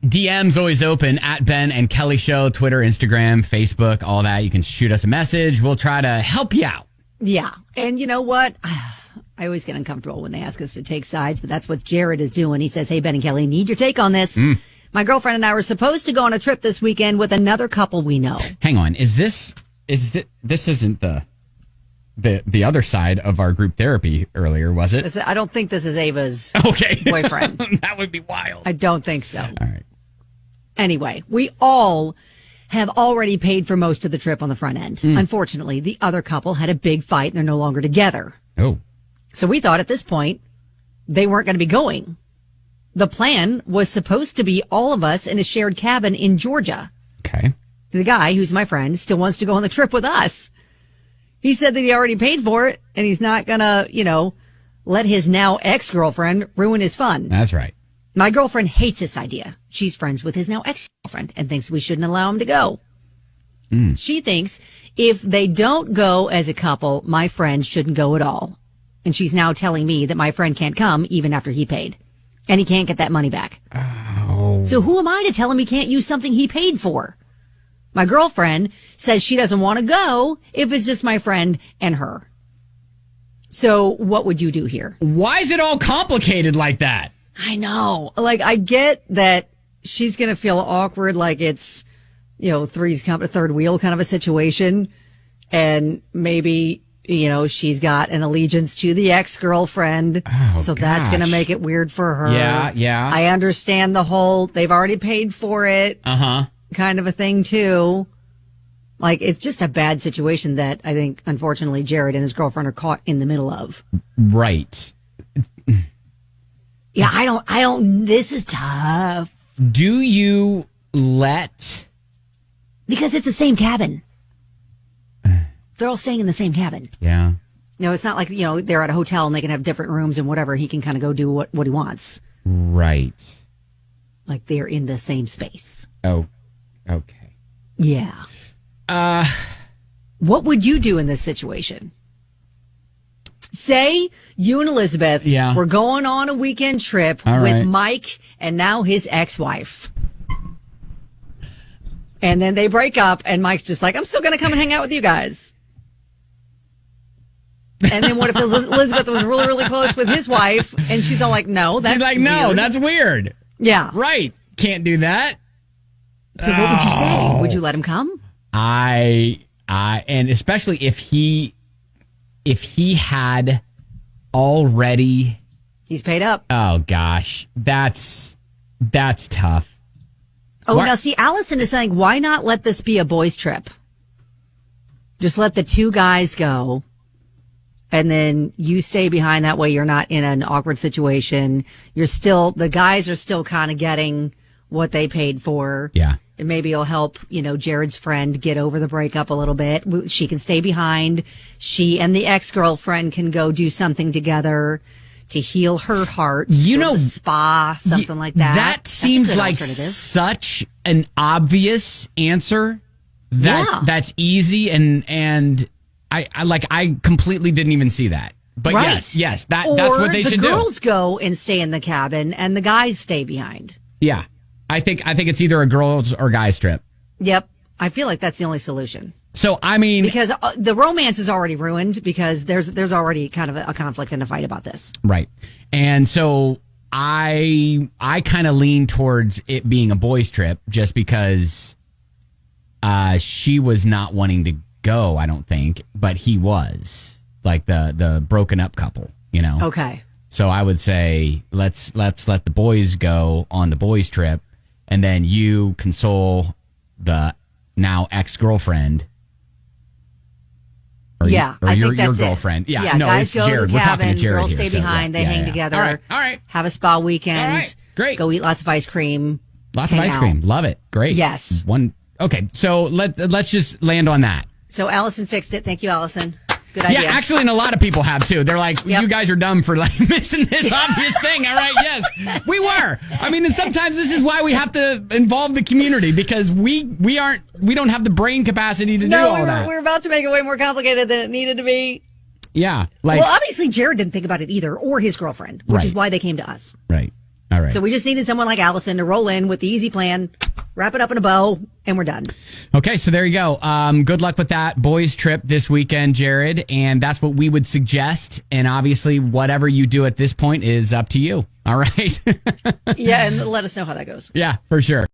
DM's always open at Ben and Kelly Show, Twitter, Instagram, Facebook, all that. You can shoot us a message. We'll try to help you out. Yeah. And you know what? I always get uncomfortable when they ask us to take sides, but that's what Jared is doing. He says, hey, Ben and Kelly, need your take on this. My girlfriend and I were supposed to go on a trip this weekend with another couple we know. Hang on. This isn't the other side of our group therapy earlier, was it? I don't think this is Ava's boyfriend. That would be wild. I don't think so. All right. Anyway, we all have already paid for most of the trip on the front end. Unfortunately, the other couple had a big fight and they're no longer together. Oh. So we thought at this point they weren't going to be going. The plan was supposed to be all of us in a shared cabin in Georgia. Okay. The guy, who's my friend, still wants to go on the trip with us. He said that he already paid for it and he's not going to, let his now ex-girlfriend ruin his fun. That's right. My girlfriend hates this idea. She's friends with his now ex-girlfriend and thinks we shouldn't allow him to go. She thinks if they don't go as a couple, my friend shouldn't go at all. And she's now telling me that my friend can't come even after he paid. And he can't get that money back. Oh. So who am I to tell him he can't use something he paid for? My girlfriend says she doesn't want to go if it's just my friend and her. So what would you do here? Why is it all complicated like that? I know. I get that she's going to feel awkward, like it's, three's third wheel kind of a situation. And maybe, she's got an allegiance to the ex-girlfriend. Oh, so that's going to make it weird for her. Yeah. I understand the whole, they've already paid for it. Kind of a thing too. It's just a bad situation that I think, unfortunately, Jared and his girlfriend are caught in the middle of. Right. Yeah, I don't, this is tough. Do you let... Because it's the same cabin. They're all staying in the same cabin. Yeah. No, it's not like, they're at a hotel and they can have different rooms and whatever. He can kind of go do what he wants. Right. Like they're in the same space. Oh, okay. Yeah. What would you do in this situation? Say you and Elizabeth were going on a weekend trip with Mike and now his ex-wife. And then they break up and Mike's just like, I'm still going to come and hang out with you guys. And then what if Elizabeth was really, really close with his wife and she's all like, no, that's weird. No, that's weird. Yeah. Right. Can't do that. So what would you say? Would you let him come? And especially if he had already... He's paid up. Oh, gosh. That's tough. Oh, now see, Allison is saying, why not let this be a boys' trip? Just let the two guys go, and then you stay behind. That way you're not in an awkward situation. The guys are still kind of getting what they paid for. Yeah. And maybe it'll help, Jared's friend get over the breakup a little bit. She can stay behind. She and the ex-girlfriend can go do something together to heal her heart. The spa, something like that. That seems like such an obvious answer. That's easy and I completely didn't even see that. But yes, that's what they should do. The girls go and stay in the cabin and the guys stay behind. Yeah. I think it's either a girls or guys trip. Yep. I feel like that's the only solution. So, I mean... Because the romance is already ruined because there's already kind of a conflict and a fight about this. Right. And so I kind of lean towards it being a boys trip just because she was not wanting to go, I don't think, but he was. Like the broken up couple, Okay. So I would say let's let the boys go on the boys trip and then you console the now ex-girlfriend. Your girlfriend. It. Yeah, no, guys it's go Jared. to the We're cabin, talking to Jared girls here. stay behind. They hang together. All right. Have a spa weekend. All right. Great. Go eat lots of ice cream. Lots of ice cream. Love it. Great. Yes. Okay, so let's just land on that. So Allison fixed it. Thank you, Allison. Good idea. Yeah, actually, and a lot of people have too. They're like, you guys are dumb for missing this obvious thing. All right, yes, we were. I mean, and sometimes this is why we have to involve the community because we don't have the brain capacity to do all that. We're about to make it way more complicated than it needed to be. Yeah. Well, obviously, Jared didn't think about it either, or his girlfriend, which is why they came to us. Right. All right. So we just needed someone like Allison to roll in with the easy plan, wrap it up in a bow, and we're done. Okay, so there you go. Good luck with that boys trip this weekend, Jared. And that's what we would suggest. And obviously, whatever you do at this point is up to you. All right. Yeah, and let us know how that goes. Yeah, for sure.